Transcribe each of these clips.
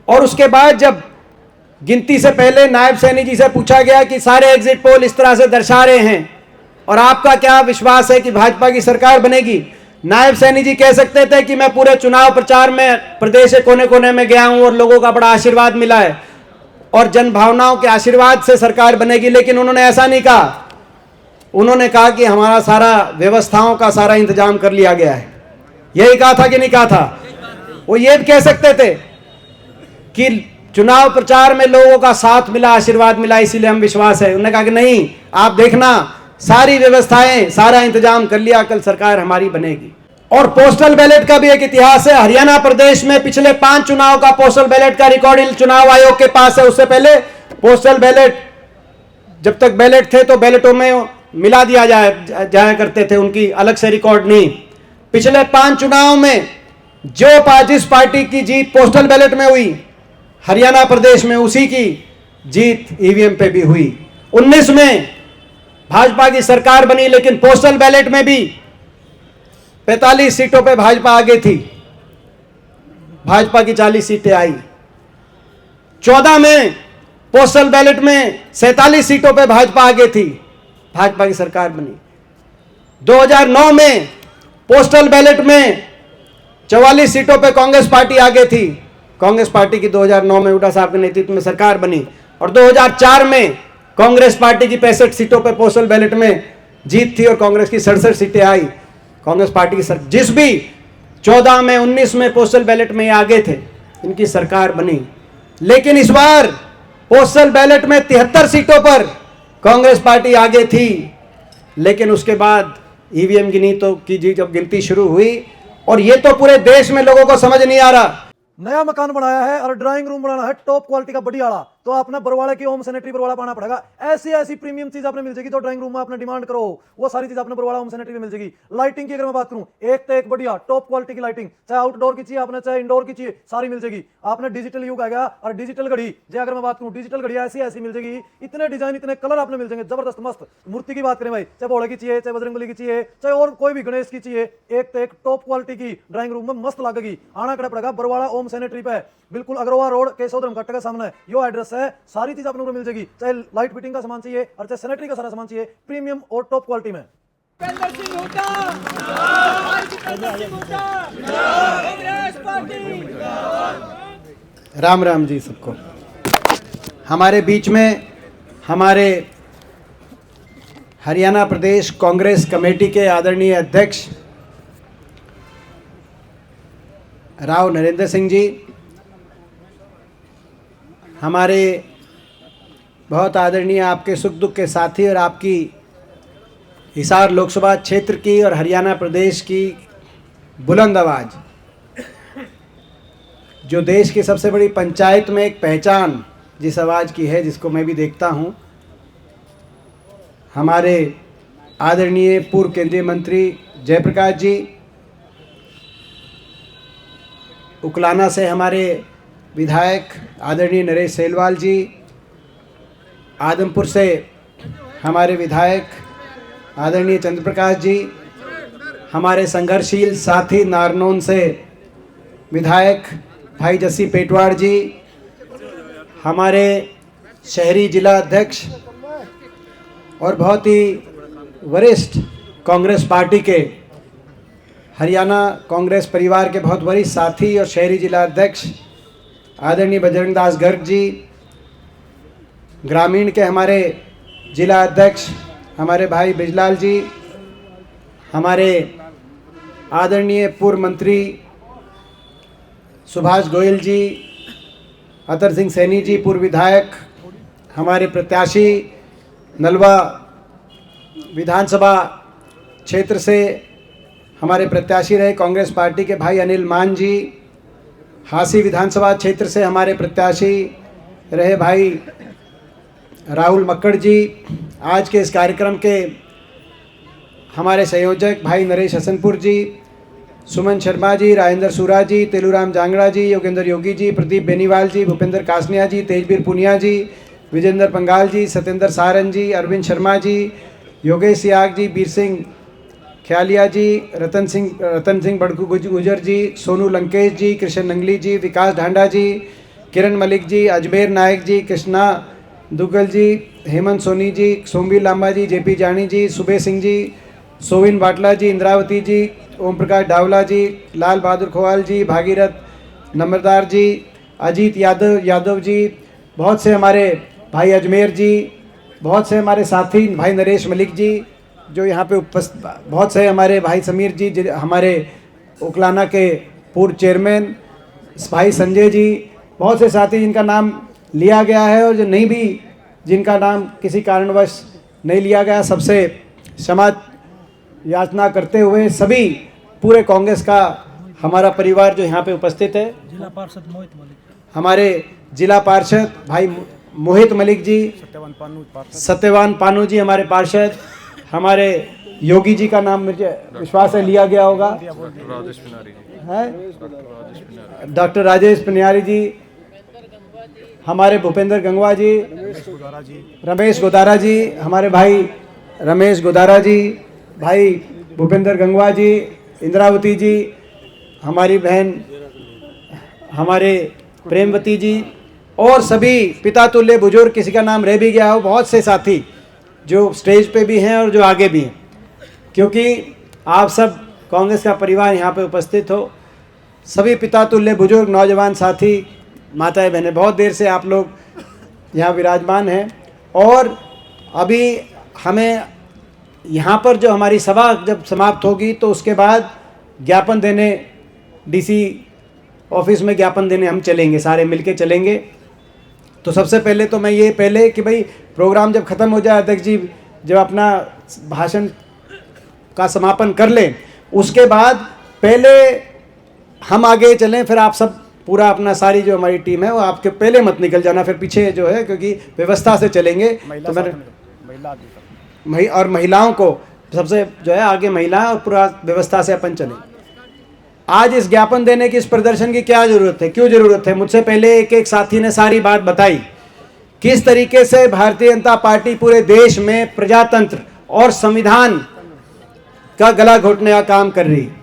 और उसके बाद जब गिनती से पहले नायब सैनी जी से पूछा गया कि सारे एग्जिट पोल इस तरह से दर्शा रहे हैं और आपका क्या विश्वास है कि भाजपा की सरकार बनेगी, नायब सैनी जी कह सकते थे कि मैं पूरे चुनाव प्रचार में प्रदेश के कोने कोने में गया हूं और लोगों का बड़ा आशीर्वाद मिला है और जन भावनाओं के आशीर्वाद से सरकार बनेगी, लेकिन उन्होंने ऐसा नहीं कहा। उन्होंने कहा कि हमारा सारा व्यवस्थाओं का सारा इंतजाम कर लिया गया है। यही कहा था कि नहीं कहा था? वो ये भी कह सकते थे कि चुनाव प्रचार में लोगों का साथ मिला, आशीर्वाद मिला, इसीलिए हम विश्वास है। उन्होंने कहा कि नहीं, आप देखना सारी व्यवस्थाएं, सारा इंतजाम कर लिया, कल सरकार हमारी बनेगी। और पोस्टल बैलेट का भी एक इतिहास है। हरियाणा प्रदेश में पिछले 5 चुनाव का पोस्टल बैलेट का रिकॉर्ड चुनाव आयोग के पास है। उससे पहले पोस्टल बैलेट, जब तक बैलेट थे तो बैलेटों में मिला दिया जाया करते थे, उनकी अलग से रिकॉर्ड नहीं। पिछले 5 चुनाव में जिस पार्टी की जीत पोस्टल बैलेट में हुई हरियाणा प्रदेश में, उसी की जीत ईवीएम पे भी हुई। 19 में भाजपा की सरकार बनी, लेकिन पोस्टल बैलेट में भी 45 सीटों पे भाजपा आगे थी, भाजपा की 40 सीटें आई। 14 में पोस्टल बैलेट में 47 सीटों पे भाजपा आगे थी, भाजपा की सरकार बनी। 2009 में पोस्टल बैलेट में 44 सीटों पे कांग्रेस पार्टी आगे थी, कांग्रेस पार्टी की 2009 में हुड्डा साहब के नेतृत्व में सरकार बनी। और 2004 में कांग्रेस पार्टी की 65 सीटों पे पोस्टल बैलेट में जीत थी और कांग्रेस की 67 सीटें आई। कांग्रेस पार्टी की जिस भी 14 में 19 में पोस्टल बैलेट में आगे थे, इनकी सरकार बनी। लेकिन इस बार पोस्टल बैलेट में 73 सीटों पर कांग्रेस पार्टी आगे थी, लेकिन उसके बाद ईवीएम जब गिनती शुरू हुई, और ये तो पूरे देश में लोगों को समझ नहीं आ रहा। नया मकान बनाया है और ड्राइंग रूम बनाना है टॉप क्वालिटी का बढ़िया वाला, तो आपने बरवाड़ा की होम सैनिटरी बरवाड़ा पाना पड़ेगा। ऐसी ऐसी प्रीमियम चीज आपने मिल जाएगी, तो ड्राइंग रूम में आपने डिमांड करो वो सारी चीज आपने बरवाड़ा होम सैनिटरी में मिल जाएगी। लाइटिंग की अगर मैं बात करूं, एक तो एक बढ़िया टॉप क्वालिटी की लाइटिंग, चाहे आउटडोर की चाहिए आपने, चाहे इंडोर की चाहिए, सारी मिल जाएगी। आपने डिजिटल युग आ गया, और डिजिटल घड़ी जो अगर मैं बात करूं, डिजिटल घड़ी ऐसी ऐसी मिल जाएगी, इतने डिजाइन, इतने कलर आपने मिल जाएंगे, जबरदस्त मस्त। मूर्ति की बात करें भाई, चाहे भोले की चाहिए, चाहे बजरंगबली की चाहिए, चाहे और कोई भी गणेश की चाहिए, एक तो एक टॉप क्वालिटी की ड्राइंग रूम में मस्त लगेगी। आना कड़ा पड़ेगा बरवाड़ा होम सैनिटरी पे, बिल्कुल अग्रवाल रोड केशव धर्म कट्टा के सामने यो एड्रेस है। सारी चीज आपको मिल जाएगी, चाहे लाइट फिटिंग का सामान चाहिए और चाहे सैनिटरी का सारा सामान चाहिए, प्रीमियम और टॉप क्वालिटी में। राम राम जी सबको। हमारे बीच में हमारे हरियाणा प्रदेश कांग्रेस कमेटी के आदरणीय अध्यक्ष राव नरेंद्र सिंह जी, हमारे बहुत आदरणीय आपके सुख दुख के साथी और आपकी हिसार लोकसभा क्षेत्र की और हरियाणा प्रदेश की बुलंद आवाज़, जो देश की सबसे बड़ी पंचायत में एक पहचान जिस आवाज़ की है, जिसको मैं भी देखता हूँ, हमारे आदरणीय पूर्व केंद्रीय मंत्री जयप्रकाश जी, उकलाना से हमारे विधायक आदरणीय नरेश सेलवाल जी, आदमपुर से हमारे विधायक आदरणीय चंद्रप्रकाश जी, हमारे संघर्षशील साथी नारनौल से विधायक भाई जस्सी पेटवाड़ जी, हमारे शहरी जिला अध्यक्ष और बहुत ही वरिष्ठ कांग्रेस पार्टी के हरियाणा कांग्रेस परिवार के बहुत वरिष्ठ साथी और शहरी जिला अध्यक्ष आदरणीय बजरंग दास गर्ग जी, ग्रामीण के हमारे जिला अध्यक्ष हमारे भाई बिजलाल जी, हमारे आदरणीय पूर्व मंत्री सुभाष गोयल जी, अतर सिंह सैनी जी पूर्व विधायक, हमारे प्रत्याशी नलवा विधानसभा क्षेत्र से हमारे प्रत्याशी रहे कांग्रेस पार्टी के भाई अनिल मान जी, हांसी विधानसभा क्षेत्र से हमारे प्रत्याशी रहे भाई राहुल मक्कड़ जी, आज के इस कार्यक्रम के हमारे संयोजक भाई नरेश हसनपुर जी, सुमन शर्मा जी, राजेंद्र सूरा जी, तेलूराम जांगड़ा जी, योगेंद्र योगी जी, प्रदीप बेनीवाल जी, भूपेंद्र कासनिया जी, तेजवीर पुनिया जी, विजेंद्र पंगाल जी, सत्येंद्र सारन जी, अरविंद शर्मा जी, योगेश सियाग जी, बीर सिंह ख्यालिया जी, रतन सिंह बड़कू गुजर जी, सोनू लंकेश जी, कृष्ण नंगली जी, विकास ढांडा जी, किरण मलिक जी, अजमेर नायक जी, कृष्णा दुग्गल जी, हेमंत सोनी जी, सोमवीर लांबा जी, जेपी जानी जी, सुबे सिंह जी, सोविन बाटला जी, इंद्रावती जी, ओम प्रकाश डावला जी, लाल बहादुर खोवाल जी, भागीरथ नंबरदार जी, अजीत यादव जी, बहुत से हमारे भाई अजमेर जी, बहुत से हमारे साथी भाई नरेश मलिक जी जो यहाँ पे उपस्थित, बहुत से हमारे भाई समीर जी, हमारे उकलाना के पूर्व चेयरमैन भाई संजय जी, बहुत से साथी जिनका नाम लिया गया है और जो नहीं भी, जिनका नाम किसी कारणवश नहीं लिया गया, सबसे क्षमा याचना करते हुए सभी पूरे कांग्रेस का हमारा परिवार जो यहाँ पे उपस्थित है, जिला पार्षद मोहित मलिक, हमारे जिला पार्षद भाई मोहित मलिक जी, सत्यवान पानू जी हमारे पार्षद, हमारे योगी जी का नाम मुझे विश्वास है लिया गया होगा, है डॉक्टर राजेश पनियारी जी, हमारे भूपेंद्र गंगवा जी, रमेश गोदारा जी, हमारे भाई रमेश गोदारा जी, भाई भूपेंद्र गंगवा जी, इंद्रावती जी, हमारी बहन हमारे प्रेमवती जी और सभी पिता तुल्य बुजुर्ग, किसी का नाम रह भी गया हो, बहुत से साथी जो स्टेज पे भी हैं और जो आगे भी हैं, क्योंकि आप सब कांग्रेस का परिवार यहाँ पे उपस्थित हो, सभी पिता तुल्य बुजुर्ग, नौजवान साथी, माताएं बहनें, बहुत देर से आप लोग यहाँ विराजमान हैं। और अभी हमें यहाँ पर जो हमारी सभा जब समाप्त होगी तो उसके बाद ज्ञापन देने डीसी ऑफिस में ज्ञापन देने हम चलेंगे, सारे मिलके चलेंगे। तो सबसे पहले तो मैं ये पहले कि भाई प्रोग्राम जब ख़त्म हो जाए, अध्यक्ष जी जब अपना भाषण का समापन कर लें, उसके बाद पहले हम आगे चलें, फिर आप सब पूरा अपना सारी जो हमारी टीम है वो आपके पहले मत निकल जाना, फिर पीछे जो है, क्योंकि व्यवस्था से चलेंगे। तो मैं और महिलाओं को सबसे जो है आगे महिला और पूरा व्यवस्था से अपन चलें। आज इस ज्ञापन देने की, इस प्रदर्शन की क्या जरूरत है, क्यों जरूरत है? मुझसे पहले एक एक साथी ने सारी बात बताई, किस तरीके से भारतीय जनता पार्टी पूरे देश में प्रजातंत्र और संविधान का गला घोटने का काम कर रही है।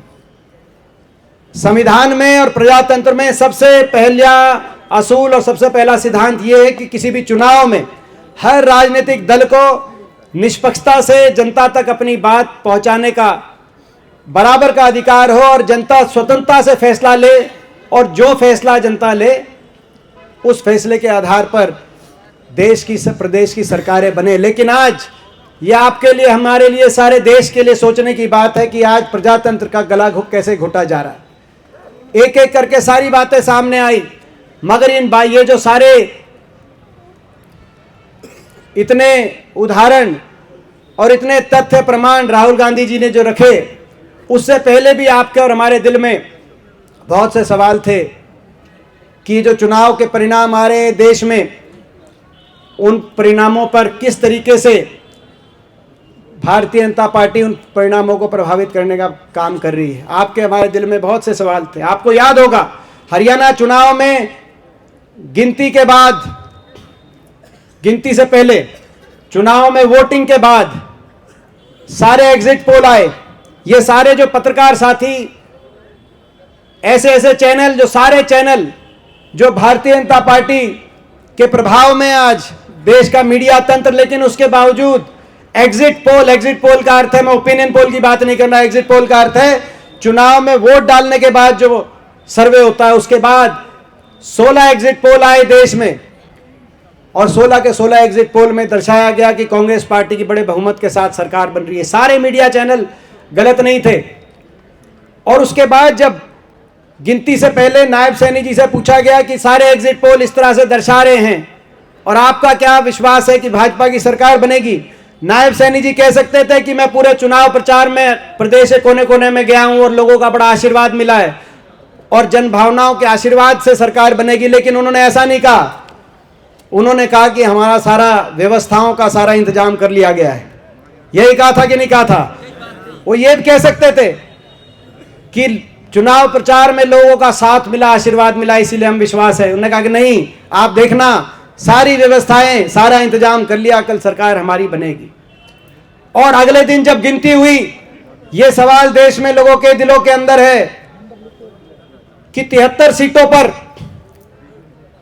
संविधान में और प्रजातंत्र में सबसे पहला असूल और सबसे पहला सिद्धांत यह है कि किसी भी चुनाव में हर राजनीतिक दल को निष्पक्षता से जनता तक अपनी बात पहुंचाने का बराबर का अधिकार हो और जनता स्वतंत्रता से फैसला ले, और जो फैसला जनता ले उस फैसले के आधार पर देश की प्रदेश की सरकारें बने। लेकिन आज ये आपके लिए, हमारे लिए, सारे देश के लिए सोचने की बात है कि आज प्रजातंत्र का गला कैसे घोटा जा रहा है। एक एक करके सारी बातें सामने आई, मगर ये जो सारे इतने उदाहरण और इतने तथ्य प्रमाण राहुल गांधी जी ने जो रखे, उससे पहले भी आपके और हमारे दिल में बहुत से सवाल थे कि जो चुनाव के परिणाम आ रहे हैं देश में, उन परिणामों पर किस तरीके से भारतीय जनता पार्टी उन परिणामों को प्रभावित करने का काम कर रही है। आपके हमारे दिल में बहुत से सवाल थे। आपको याद होगा हरियाणा चुनाव में गिनती के बाद, गिनती से पहले, चुनाव में वोटिंग के बाद सारे एग्जिट पोल आए। ये सारे जो पत्रकार साथी, ऐसे ऐसे चैनल, जो सारे चैनल जो भारतीय जनता पार्टी के प्रभाव में आज देश का मीडिया तंत्र, लेकिन उसके बावजूद एग्जिट पोल का अर्थ है, मैं ओपिनियन पोल की बात नहीं करना, एग्जिट पोल का अर्थ है चुनाव में वोट डालने के बाद जो सर्वे होता है, उसके बाद 16 एग्जिट पोल आए देश में, और 16 के 16 एग्जिट पोल में दर्शाया गया कि कांग्रेस पार्टी की बड़े बहुमत के साथ सरकार बन रही है। सारे मीडिया चैनल गलत नहीं थे। और उसके बाद जब गिनती से पहले नायब सैनी जी से पूछा गया कि सारे एग्जिट पोल इस तरह से दर्शा रहे हैं और आपका क्या विश्वास है कि भाजपा की सरकार बनेगी, नायब सैनी जी कह सकते थे कि मैं पूरे चुनाव प्रचार में प्रदेश के कोने कोने में गया हूं और लोगों का बड़ा आशीर्वाद मिला है और जन भावनाओं के आशीर्वाद से सरकार बनेगी। लेकिन उन्होंने ऐसा नहीं कहा। उन्होंने कहा कि हमारा सारा व्यवस्थाओं का सारा इंतजाम कर लिया गया है। यही कहा था कि नहीं कहा था? वो ये कह सकते थे कि चुनाव प्रचार में लोगों का साथ मिला, आशीर्वाद मिला, इसीलिए हम विश्वास है। उन्होंने कहा कि नहीं, आप देखना, सारी व्यवस्थाएं, सारा इंतजाम कर लिया, कल सरकार हमारी बनेगी। और अगले दिन जब गिनती हुई, यह सवाल देश में लोगों के दिलों के अंदर है कि 73 सीटों पर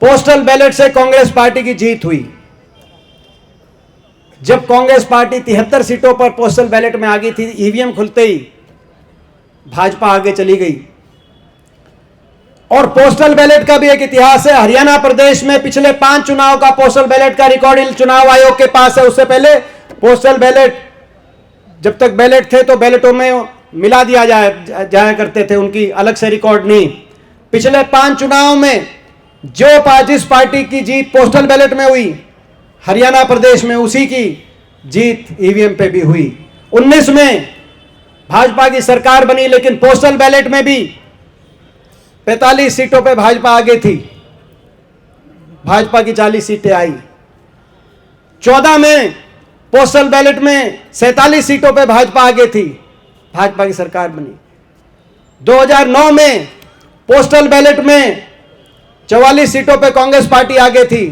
पोस्टल बैलेट से कांग्रेस पार्टी की जीत हुई। जब कांग्रेस पार्टी 73 सीटों पर पोस्टल बैलेट में आ गई थी, ईवीएम खुलते ही भाजपा आगे चली गई। और पोस्टल बैलेट का भी एक इतिहास है। हरियाणा प्रदेश में पिछले 5 चुनाव का पोस्टल बैलेट का रिकॉर्ड चुनाव आयोग के पास है। उससे पहले पोस्टल बैलेट, जब तक बैलेट थे तो बैलेटों में मिला दिया जाया करते थे, उनकी अलग से रिकॉर्ड नहीं। पिछले 5 चुनाव में जिस पार्टी की जीत पोस्टल बैलेट में हुई हरियाणा प्रदेश में, उसी की जीत ईवीएम पे भी हुई। 19 में भाजपा की सरकार बनी, लेकिन पोस्टल बैलेट में भी 45 सीटों पे भाजपा आगे थी। भाजपा की 40 सीटें आई। 14 में पोस्टल बैलेट में 47 सीटों पे भाजपा आगे थी, भाजपा की सरकार बनी। 2009 में पोस्टल बैलेट में 44 सीटों पे कांग्रेस पार्टी आगे थी।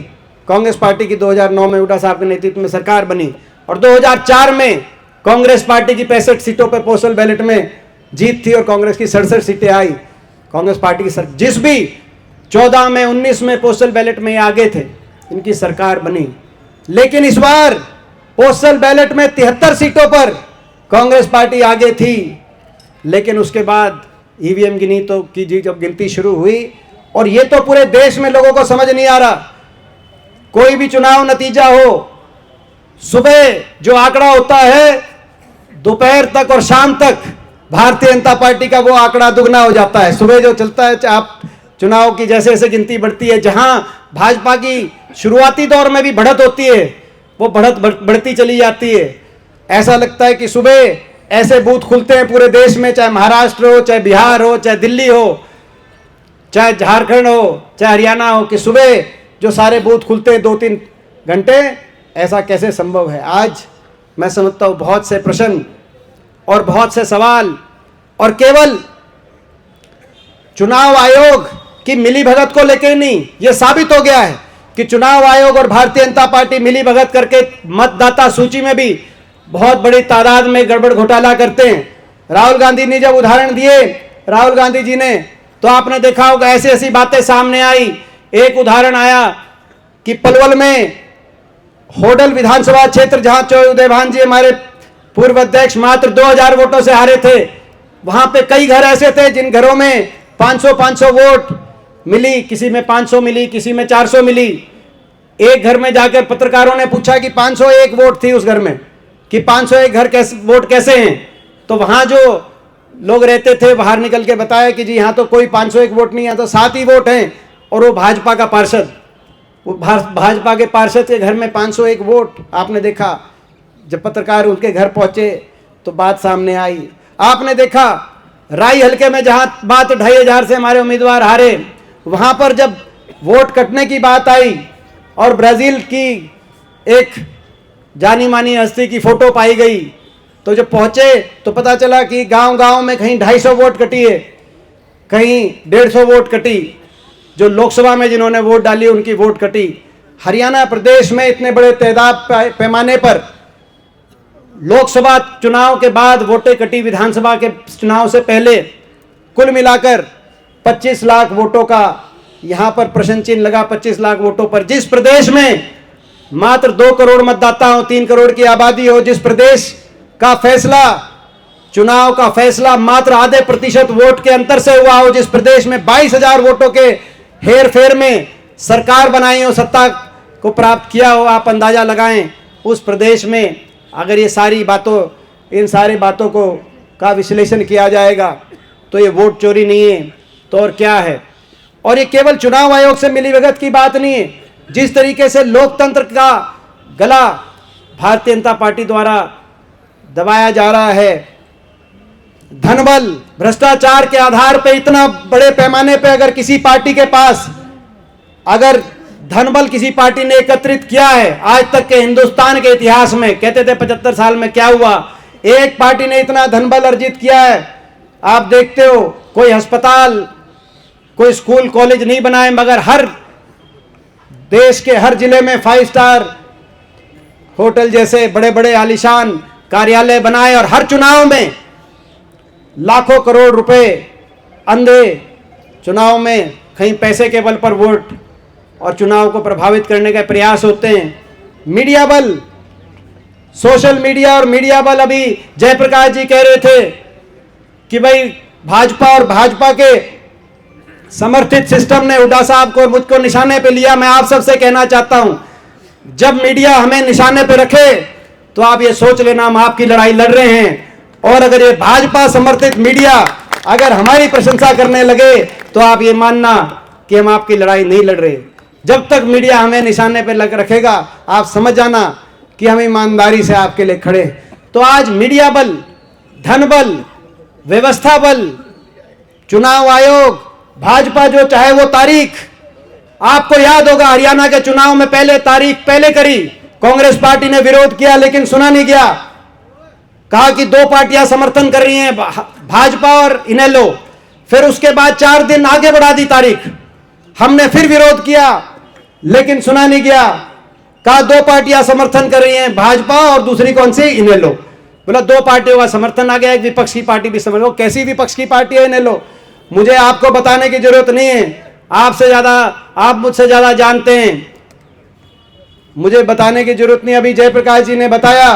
कांग्रेस पार्टी की 2009 में हुड्डा साहब के नेतृत्व में सरकार बनी। और 2004 में कांग्रेस पार्टी की 65 सीटों पे पोस्टल बैलेट में जीत थी और कांग्रेस की 67 सीटें आई। कांग्रेस पार्टी की जिस भी 14 में 19 में पोस्टल बैलेट में आगे थे, इनकी सरकार बनी। लेकिन इस बार पोस्टल बैलेट में 73 सीटों पर कांग्रेस पार्टी आगे थी, लेकिन उसके बाद ईवीएम जब गिनती शुरू हुई, और ये तो पूरे देश में लोगों को समझ नहीं आ रहा। कोई भी चुनाव नतीजा हो, सुबह जो आंकड़ा होता है, दोपहर तक और शाम तक भारतीय जनता पार्टी का वो आंकड़ा दुगना हो जाता है। सुबह जो चलता है, आप चुनाव की जैसे जैसे गिनती बढ़ती है, जहां भाजपा की शुरुआती दौर में भी बढ़त होती है, वो बढ़त बढ़ती चली जाती है। ऐसा लगता है कि सुबह ऐसे बूथ खुलते हैं पूरे देश में, चाहे महाराष्ट्र हो, चाहे बिहार हो, चाहे दिल्ली हो, चाहे झारखंड हो, चाहे हरियाणा हो, कि सुबह जो सारे बूथ खुलते हैं 2-3 घंटे। ऐसा कैसे संभव है? आज मैं समझता हूं बहुत से प्रश्न और बहुत से सवाल, और केवल चुनाव आयोग की मिलीभगत को लेकर नहीं, यह साबित हो गया है कि चुनाव आयोग और भारतीय जनता पार्टी मिलीभगत करके मतदाता सूची में भी बहुत बड़ी तादाद में गड़बड़ घोटाला करते हैं। राहुल गांधी ने जब उदाहरण दिए, राहुल गांधी जी ने, तो आपने देखा होगा ऐसी ऐसी बातें सामने आई। एक उदाहरण आया कि पलवल में होडल विधानसभा क्षेत्र, जहां चौधरी उदयभान जी हमारे पूर्व अध्यक्ष मात्र 2000 वोटों से हारे थे, वहां पे कई घर ऐसे थे जिन घरों में 500 वोट मिली, किसी में 500 मिली, किसी में 400 मिली। एक घर में जाकर पत्रकारों ने पूछा कि 501 वोट थी उस घर में, कि 501 वोट कैसे हैं? तो वहां जो लोग रहते थे बाहर निकल के बताया कि जी यहाँ तो कोई 501 वोट नहीं, यहाँ तो 7 ही वोट हैं, और वो भाजपा का पार्षद, वो भाजपा के पार्षद के घर में 501 वोट। आपने देखा जब पत्रकार उनके घर पहुंचे तो बात सामने आई। आपने देखा राई हल्के में जहां बात 2500 से हमारे उम्मीदवार हारे, वहां पर जब वोट कटने की बात आई और ब्राजील की एक जानी मानी हस्ती की फोटो पाई गई, तो जब पहुंचे तो पता चला कि गांव-गांव में कहीं 250 वोट कटी है, कहीं 150 वोट कटी। जो लोकसभा में जिन्होंने वोट डाली उनकी वोट कटी। हरियाणा प्रदेश में इतने बड़े तादाद पैमाने पर लोकसभा चुनाव के बाद वोटें कटी, विधानसभा के चुनाव से पहले कुल मिलाकर 25 लाख वोटों का यहां पर प्रश्न चिन्ह लगा। 25 लाख वोटों पर, जिस प्रदेश में मात्र 2 करोड़ मतदाता हो, 3 करोड़ की आबादी हो, जिस प्रदेश का फैसला, चुनाव का फैसला मात्र आधे % वोट के अंतर से हुआ हो, जिस प्रदेश में 22,000 वोटों के हेर फेर में सरकार बनाई हो, सत्ता को प्राप्त किया हो, आप अंदाजा लगाएं उस प्रदेश में अगर ये सारी बातों, इन सारी बातों को का विश्लेषण किया जाएगा तो ये वोट चोरी नहीं है तो और क्या है। और ये केवल चुनाव आयोग से मिलीभगत की बात नहीं है। जिस तरीके से लोकतंत्र का गला भारतीय जनता पार्टी द्वारा दबाया जा रहा है, धनबल, भ्रष्टाचार के आधार पे इतना बड़े पैमाने पे अगर किसी पार्टी के पास अगर धनबल किसी पार्टी ने एकत्रित किया है, आज तक के हिंदुस्तान के इतिहास में, कहते थे 75 साल में क्या हुआ, एक पार्टी ने इतना धनबल अर्जित किया है। आप देखते हो कोई अस्पताल, कोई स्कूल कॉलेज नहीं बनाए, मगर हर देश के हर जिले में 5 स्टार होटल जैसे बड़े बड़े आलीशान कार्यालय बनाए, और हर चुनाव में लाखों करोड़ रुपए अंधे चुनाव में कहीं पैसे के बल पर वोट और चुनाव को प्रभावित करने के प्रयास होते हैं। मीडिया बल, सोशल मीडिया और मीडिया बल, अभी जयप्रकाश जी कह रहे थे कि भाई भाजपा और भाजपा के समर्थित सिस्टम ने हुड्डा साहब को और मुझको निशाने पे लिया। मैं आप सबसे कहना चाहता हूं, जब मीडिया हमें निशाने पे रखे तो आप ये सोच लेना हम आपकी लड़ाई लड़ रहे हैं, और अगर ये भाजपा समर्थित मीडिया अगर हमारी प्रशंसा करने लगे तो आप ये मानना कि हम आपकी लड़ाई नहीं लड़ रहे। जब तक मीडिया हमें निशाने पे लग रखेगा आप समझ जाना कि हम ईमानदारी से आपके लिए खड़े। तो आज मीडिया बल, धन बल, व्यवस्था बल, चुनाव आयोग, भाजपा जो चाहे वो तारीख, आपको याद होगा हरियाणा के चुनाव में पहले तारीख पहले करी, कांग्रेस पार्टी ने विरोध किया लेकिन सुना नहीं गया, कहा कि दो पार्टियां समर्थन कर रही हैं, भाजपा और इनेलो। फिर उसके बाद 4 दिन आगे बढ़ा दी तारीख, हमने फिर विरोध किया लेकिन सुना नहीं गया, कहा 2 पार्टियां समर्थन कर रही हैं, भाजपा और दूसरी कौन सी, इनेलो। बोला 2 पार्टियों का समर्थन आ गया, एक विपक्ष की पार्टी भी समझ लो। कैसी विपक्ष की पार्टी है इनेलो? मुझे आपको बताने की जरूरत नहीं है, आपसे ज्यादा, आप मुझसे ज्यादा जानते हैं, मुझे बताने की जरूरत नहीं। अभी जयप्रकाश जी ने बताया,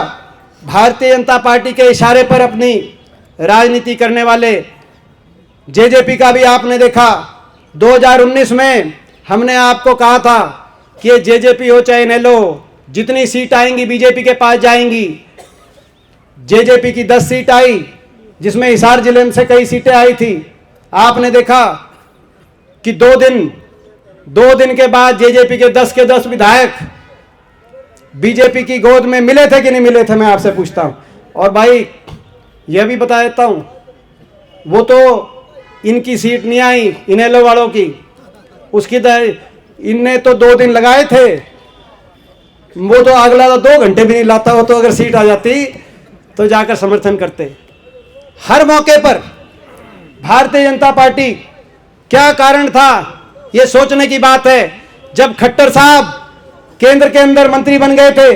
भारतीय जनता पार्टी के इशारे पर अपनी राजनीति करने वाले जेजेपी का भी आपने देखा। 2019 में हमने आपको कहा था कि जेजेपी हो चाहे इनेलो, जितनी सीट आएंगी बीजेपी के पास जाएंगी। जेजेपी की 10 सीट आई, जिसमें हिसार जिले से कई सीटें आई थी। आपने देखा कि 2 दिन के बाद जेजेपी के 10 के 10 विधायक बीजेपी की गोद में मिले थे कि नहीं मिले थे, मैं आपसे पूछता हूं। और भाई यह भी बता देता हूं, वो तो इनकी सीट नहीं आई, इनेलो वालों की, उसकी इनने तो 2 दिन लगाए थे, वो तो अगला 2 घंटे भी नहीं लाता। हो तो अगर सीट आ जाती तो जाकर समर्थन करते। हर मौके पर भारतीय जनता पार्टी, क्या कारण था यह सोचने की बात है। जब खट्टर साहब केंद्र के अंदर मंत्री बन गए थे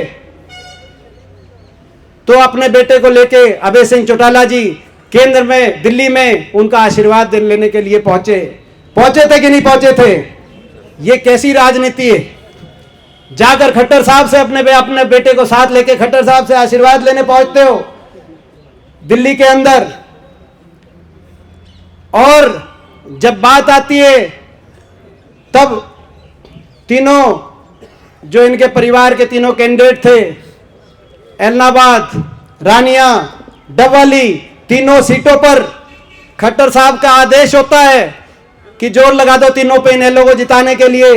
तो अपने बेटे को लेके अभय सिंह चौटाला जी केंद्र में, दिल्ली में उनका आशीर्वाद लेने के लिए पहुंचे थे कि नहीं पहुंचे थे? ये कैसी राजनीति है? जाकर खट्टर साहब से अपने बेटे को साथ लेके खट्टर साहब से आशीर्वाद लेने पहुंचते हो दिल्ली के अंदर। और जब बात आती है तब तीनों जो इनके परिवार के तीनों कैंडिडेट थे, एलनाबाद, रानिया, डबवाली, तीनों सीटों पर खट्टर साहब का आदेश होता है कि जोर लगा दो तीनों पे इनेलो को जिताने के लिए।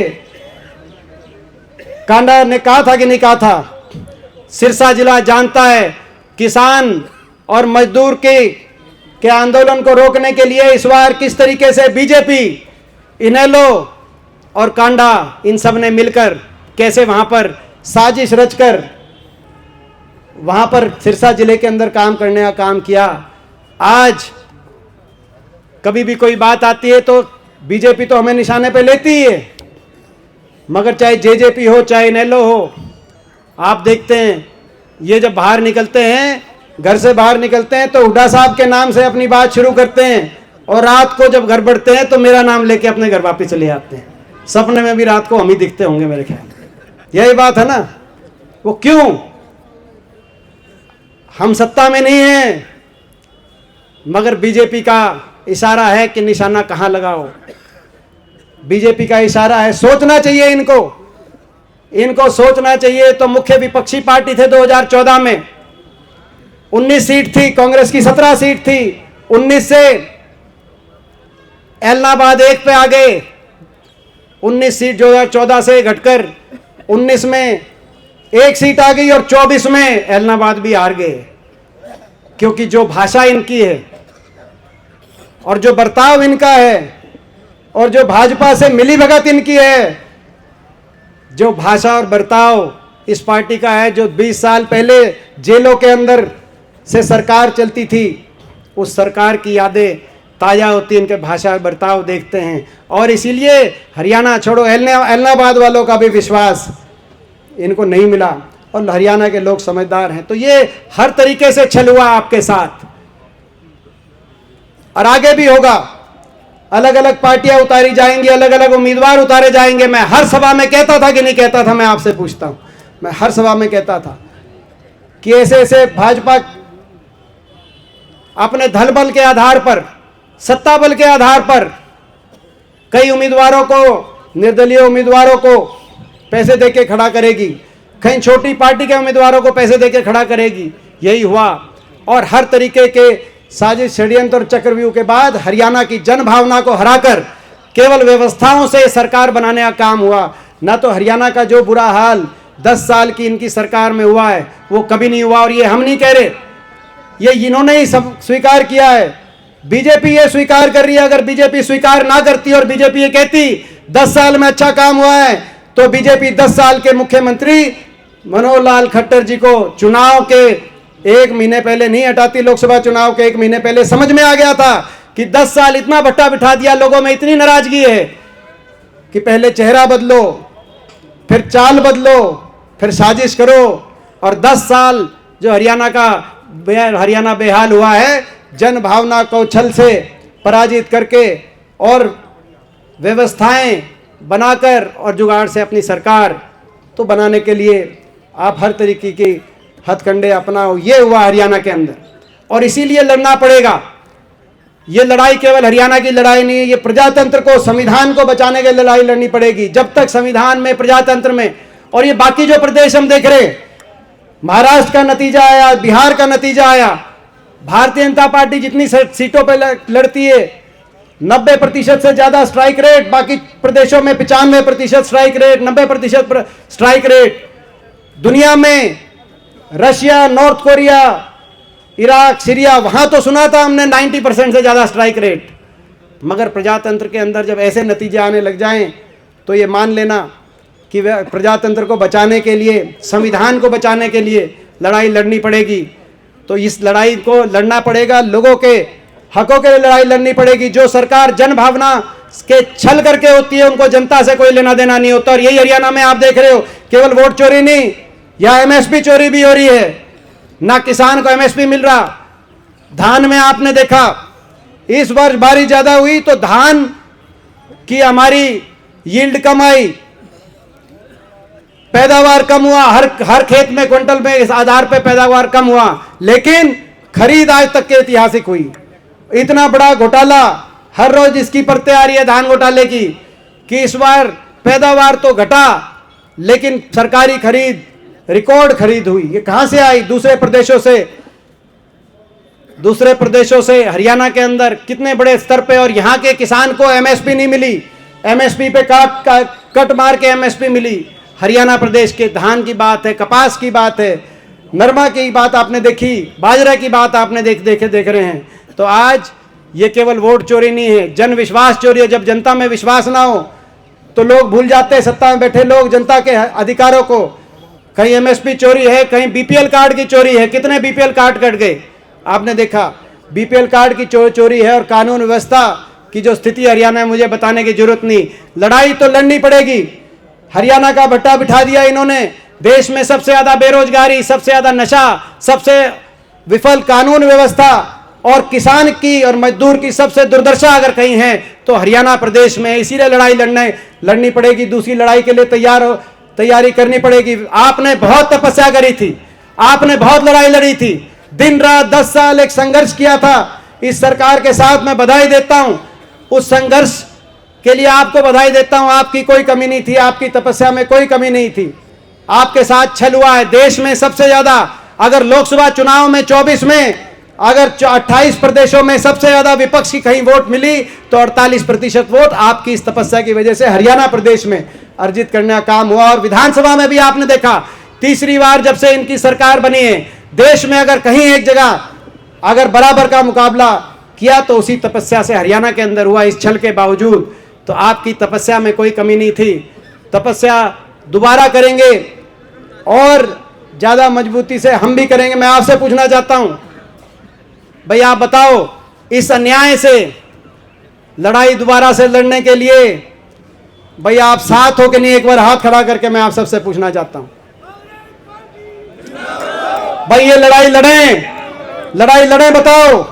कांडा ने कहा था कि नहीं कहा था? सिरसा जिला जानता है, किसान और मजदूर के आंदोलन को रोकने के लिए इस बार किस तरीके से बीजेपी, इनेलो और कांडा इन सब ने मिलकर कैसे वहां पर साजिश रचकर वहां पर सिरसा जिले के अंदर काम करने का काम किया। आज कभी भी कोई बात आती है तो बीजेपी तो हमें निशाने पे लेती ही है, मगर चाहे जेजेपी हो चाहे इनेलो हो, आप देखते हैं ये जब बाहर निकलते हैं, घर से बाहर निकलते हैं तो हुड्डा साहब के नाम से अपनी बात शुरू करते हैं, और रात को जब घर बढ़ते हैं तो मेरा नाम लेके अपने घर वापस चले जाते हैं। सपने में भी रात को हम ही दिखते होंगे मेरे ख्याल। यही बात है ना? वो क्यों? हम सत्ता में नहीं हैं, मगर बीजेपी का इशारा है कि निशाना कहां लगाओ। बीजेपी का इशारा है, सोचना चाहिए इनको सोचना चाहिए। तो मुख्य विपक्षी पार्टी थे 2014 में, 19 सीट थी, कांग्रेस की 17 सीट थी। 19 से एलनाबाद 1 पे आ गए, 19 सीट 2014 से घटकर 19 में 1 सीट आ गई, और 24 में एलनाबाद भी हार गए। क्योंकि जो भाषा इनकी है और जो बर्ताव इनका है और जो भाजपा से मिलीभगत इनकी है, जो भाषा और बर्ताव इस पार्टी का है, जो 20 साल पहले जेलों के अंदर से सरकार चलती थी, उस सरकार की यादें ताज़ा होती है, इनके भाषा और बर्ताव देखते हैं। और इसीलिए हरियाणा छोड़ो एलनाबाद वालों का भी विश्वास इनको नहीं मिला, और हरियाणा के लोग समझदार हैं। तो ये हर तरीके से छल हुआ आपके साथ, और आगे भी होगा। अलग अलग पार्टियां उतारी जाएंगी, अलग अलग उम्मीदवार उतारे जाएंगे। मैं हर सभा में कहता था कि नहीं कहता था, मैं आपसे पूछता हूं, मैं हर सभा में कहता था कि ऐसे ऐसे भाजपा अपने धन बल के आधार पर, सत्ता बल के आधार पर कई उम्मीदवारों को, निर्दलीय उम्मीदवारों को पैसे देके खड़ा करेगी, कहीं छोटी पार्टी के उम्मीदवारों को पैसे देके खड़ा करेगी। यही हुआ और हर तरीके के साजिश, षड्यंत्र और चक्रव्यूह के बाद हरियाणा की जनभावना को हराकर केवल व्यवस्थाओं से सरकार बनाने का काम हुआ। ना तो हरियाणा का जो बुरा हाल 10 साल की इनकी सरकार में हुआ है वो कभी नहीं हुआ। और ये हम नहीं कह रहे, ये इन्होंने ही सब स्वीकार किया है। बीजेपी ये स्वीकार कर रही है। अगर बीजेपी स्वीकार ना करती और बीजेपी ये कहती 10 साल में अच्छा काम हुआ है, तो बीजेपी 10 साल के मुख्यमंत्री मनोहर लाल खट्टर जी को चुनाव के 1 महीने पहले नहीं हटाती। लोकसभा चुनाव के 1 महीने पहले समझ में आ गया था कि 10 साल इतना भट्टा बिठा दिया, लोगों में इतनी नाराजगी है कि पहले चेहरा बदलो, फिर चाल बदलो, फिर साजिश करो। और 10 साल जो हरियाणा बेहाल हुआ है, जन भावना को छल से पराजित करके और व्यवस्थाएं बनाकर और जुगाड़ से अपनी सरकार तो बनाने के लिए आप हर तरीके की हथकंडे अपनाओ। ये हुआ हरियाणा के अंदर और इसीलिए लड़ना पड़ेगा। ये लड़ाई केवल हरियाणा की लड़ाई नहीं है, ये प्रजातंत्र को, संविधान को बचाने की लड़ाई लड़नी पड़ेगी। जब तक संविधान में, प्रजातंत्र में, और ये बाकी जो प्रदेश हम देख रहे, महाराष्ट्र का नतीजा आया, बिहार का नतीजा आया, भारतीय जनता पार्टी जितनी सीटों पर लड़ती है 90% से ज्यादा स्ट्राइक रेट, बाकी प्रदेशों में 95% स्ट्राइक रेट, 90% स्ट्राइक रेट। दुनिया में Russia, north Korea, Iraq, Syria, वहां तो सुना था हमने 90% से ज्यादा स्ट्राइक रेट। मगर प्रजातंत्र के अंदर जब ऐसे नतीजे आने लग जाएं तो ये मान लेना कि प्रजातंत्र को बचाने के लिए, संविधान को बचाने के लिए लड़ाई लड़नी पड़ेगी। तो इस लड़ाई को लड़ना पड़ेगा, लोगों के हकों के लिए लड़ाई लड़नी पड़ेगी। जो सरकार जन भावना के छल करके होती है, उनको जनता से कोई लेना देना नहीं होता। और यही हरियाणा में आप देख रहे हो, केवल वोट चोरी नहीं, या एमएसपी चोरी भी हो रही है। ना किसान को एमएसपी मिल रहा। धान में आपने देखा इस वर्ष बारिश ज्यादा हुई तो धान की हमारी यील्ड कम आई, पैदावार कम हुआ, हर खेत में क्विंटल में इस आधार पे पैदावार कम हुआ, लेकिन खरीद आज तक के ऐतिहासिक हुई। इतना बड़ा घोटाला, हर रोज इसकी परतें आ रही है धान घोटाले की, कि इस बार पैदावार तो घटा लेकिन सरकारी खरीद, रिकॉर्ड खरीद हुई। ये कहां से आई? दूसरे प्रदेशों से हरियाणा के अंदर कितने बड़े स्तर पे। और यहां के किसान को एमएसपी नहीं मिली, एमएसपी पे कट मार के एमएसपी मिली। हरियाणा प्रदेश के धान की बात है, कपास की बात है, नरमा की बात आपने देखी, बाजरा की बात आपने देख रहे हैं। तो आज ये केवल वोट चोरी नहीं है, जन विश्वास चोरी है। जब जनता में विश्वास ना हो तो लोग भूल जाते हैं, सत्ता में बैठे लोग, जनता के अधिकारों को। कहीं एमएसपी चोरी है, कहीं बीपीएल कार्ड की चोरी है। कितने बीपीएल कार्ड कट गए आपने देखा। बीपीएल कार्ड की चोरी है। और कानून व्यवस्था की जो स्थिति हरियाणा में, मुझे बताने की जरूरत नहीं। लड़ाई तो लड़नी पड़ेगी। हरियाणा का भट्टा बिठा दिया इन्होंने। देश में सबसे ज्यादा बेरोजगारी, सबसे ज्यादा नशा, सबसे विफल कानून व्यवस्था, और किसान की और मजदूर की सबसे दुर्दशा अगर कहीं है तो हरियाणा प्रदेश में। इसीलिए लड़ाई लड़नी पड़ेगी। दूसरी लड़ाई के लिए तैयारी करनी पड़ेगी। आपने बहुत तपस्या करी थी, आपने बहुत लड़ाई लड़ी थी, दिन रात 10 साल एक संघर्ष किया था इस सरकार के साथ। मैं बधाई देता हूं उस संघर्ष के लिए, आपको बधाई देता हूं। आपकी कोई कमी नहीं थी, आपकी तपस्या में कोई कमी नहीं थी। आपके साथ छल हुआ है। देश में सबसे ज्यादा, अगर लोकसभा चुनाव में 24 में अगर 28 प्रदेशों में सबसे ज्यादा विपक्ष की कहीं वोट मिली तो 48% वोट आपकी इस तपस्या की वजह से हरियाणा प्रदेश में अर्जित करने का काम हुआ। और विधानसभा में भी आपने देखा, तीसरी बार जब से इनकी सरकार बनी है, देश में अगर कहीं एक जगह अगर बराबर का मुकाबला किया तो उसी तपस्या से हरियाणा के अंदर हुआ, इस छल के बावजूद। तो आपकी तपस्या में कोई कमी नहीं थी। तपस्या दोबारा करेंगे और ज्यादा मजबूती से हम भी करेंगे। मैं आपसे पूछना चाहता हूं भाई, आप बताओ, इस अन्याय से लड़ाई दोबारा से लड़ने के लिए भाई आप साथ हो कि नहीं? एक बार हाथ खड़ा करके मैं आप सबसे पूछना चाहता हूं भाई, ये लड़ाई लड़ें बताओ।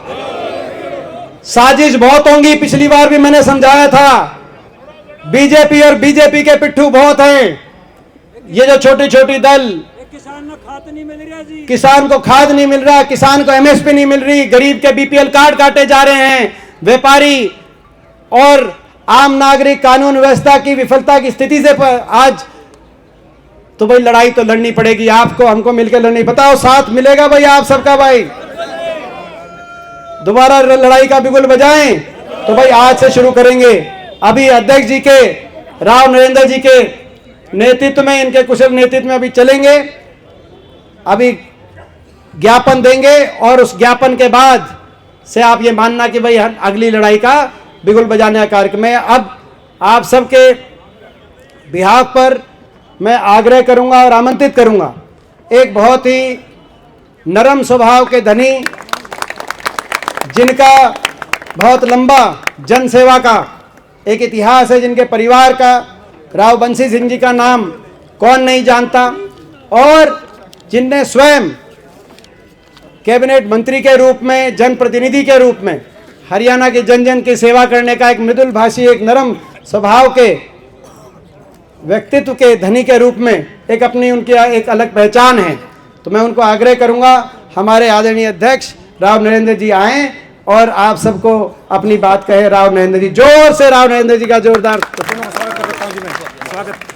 साजिश बहुत होंगी, पिछली बार भी मैंने समझाया था। बीजेपी और बीजेपी के पिट्ठू बहुत हैं। ये जो छोटी छोटी दल, किसान को खाद नहीं मिल रहा जी, किसान को खाद नहीं मिल रहा, किसान को एमएसपी नहीं मिल रही, गरीब के बीपीएल कार्ड काटे जा रहे हैं, व्यापारी और आम नागरिक कानून व्यवस्था की विफलता की स्थिति से आज तो भाई लड़ाई तो लड़नी पड़ेगी, आपको हमको मिलकर लड़नी। बताओ साथ मिलेगा भाई आप सबका? भाई दोबारा लड़ाई का बिगुल बजाएं तो भाई आज से शुरू करेंगे। अभी अध्यक्ष जी के, राव नरेंद्र जी के नेतृत्व में, इनके कुशल नेतृत्व में अभी चलेंगे, अभी ज्ञापन देंगे और उस ज्ञापन के बाद से आप ये मानना कि भाई अगली लड़ाई का बिगुल बजाने का कार्यक्रम है। अब आप सबके बिहाफ पर मैं आग्रह करूंगा और आमंत्रित करूंगा, एक बहुत ही नरम स्वभाव के धनी, जिनका बहुत लंबा जन सेवा का एक इतिहास है, जिनके परिवार का, राव बंसी सिंह जी का नाम कौन नहीं जानता, और जिनने स्वयं कैबिनेट मंत्री के रूप में, जनप्रतिनिधि के रूप में हरियाणा के जन जन की सेवा करने का एक मृदुल भाषी, एक नरम स्वभाव के व्यक्तित्व के धनी के रूप में एक अपनी उनकी एक अलग पहचान है। तो मैं उनको आग्रह करूंगा, हमारे आदरणीय अध्यक्ष राव नरेंद्र जी आएं और आप सबको अपनी बात कहे। राव नरेंद्र जी, जोर से राव नरेंद्र जी का जोरदार स्वागत।